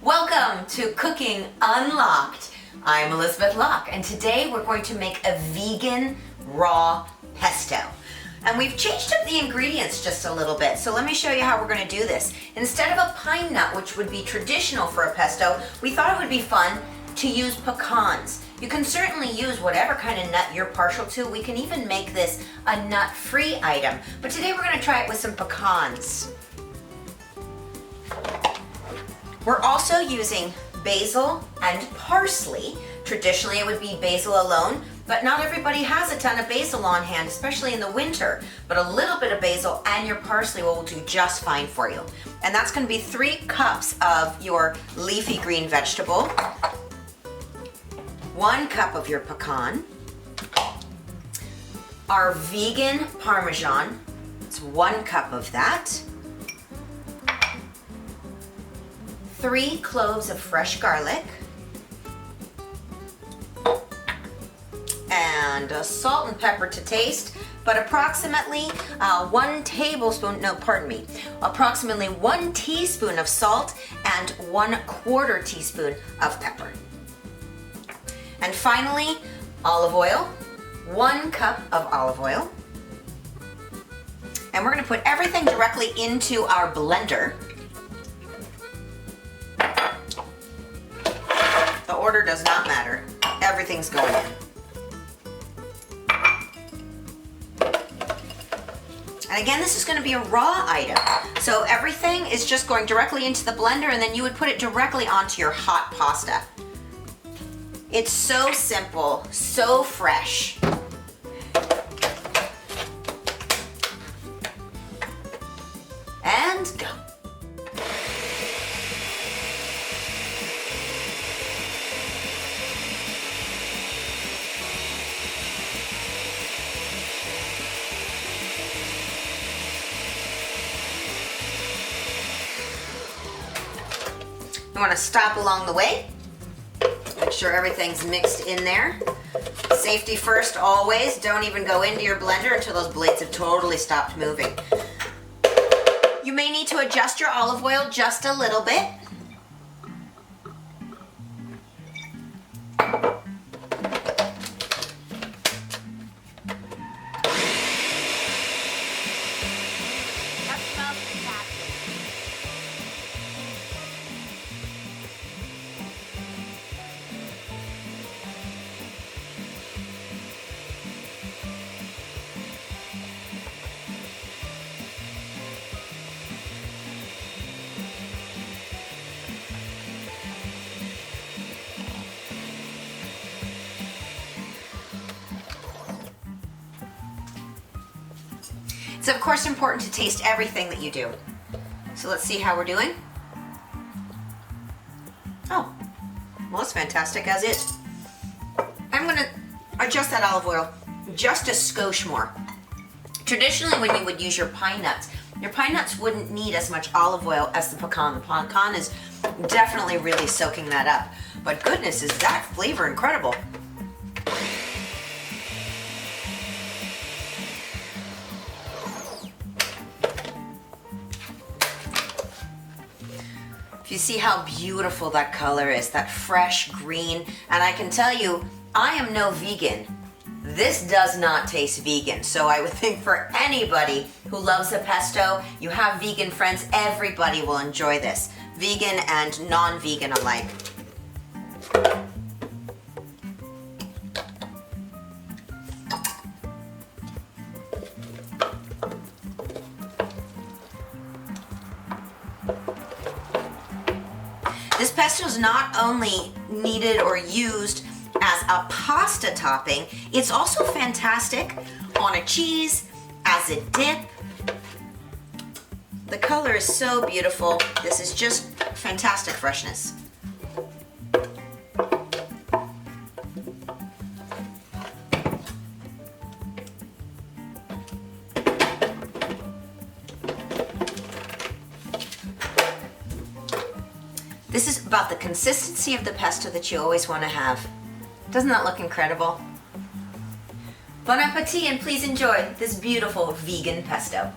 Welcome to Cooking Unlocked. I'm Elizabeth Locke, and today we're going to make a vegan raw pesto. And we've changed up the ingredients just a little bit, so let me show you how we're going to do this. Instead of a pine nut, which would be traditional for a pesto, we thought it would be fun to use pecans. You can certainly use whatever kind of nut you're partial to. We can even make this a nut-free item, but today we're going to try it with some pecans. We're also using basil and parsley. Traditionally it would be basil alone, but not everybody has a ton of basil on hand, especially in the winter. But a little bit of basil and your parsley will do just fine for you. And that's going to be 3 cups of your leafy green vegetable, 1 cup of your pecan, our vegan Parmesan, it's 1 cup of that, 3 cloves of fresh garlic, and salt and pepper to taste, but approximately 1 teaspoon of salt and 1/4 teaspoon of pepper. And finally, olive oil, 1 cup of olive oil. And we're going to put everything directly into our blender. The order does not matter. Everything's going in. And again, this is going to be a raw item. So everything is just going directly into the blender, and then you would put it directly onto your hot pasta. It's so simple, so fresh. And go. You want to stop along the way. Make sure everything's mixed in there. Safety first always. Don't even go into your blender until those blades have totally stopped moving. You may need to adjust your olive oil just a little bit. It's of course important to taste everything that you do. So let's see how we're doing. Oh, well, it's fantastic as is. I'm gonna adjust that olive oil just a skosh more. Traditionally, when you would use your pine nuts wouldn't need as much olive oil as the pecan. The pecan is definitely really soaking that up. But goodness, is that flavor incredible. You see how beautiful that color is, that fresh green. And I can tell you, I am no vegan. This does not taste vegan. So I would think for anybody who loves a pesto, you have vegan friends, everybody will enjoy this. Vegan and non-vegan alike. This pesto is not only needed or used as a pasta topping, it's also fantastic on a cheese, as a dip. The color is so beautiful. This is just fantastic freshness. This is about the consistency of the pesto that you always want to have. Doesn't that look incredible? Bon appetit, and please enjoy this beautiful vegan pesto.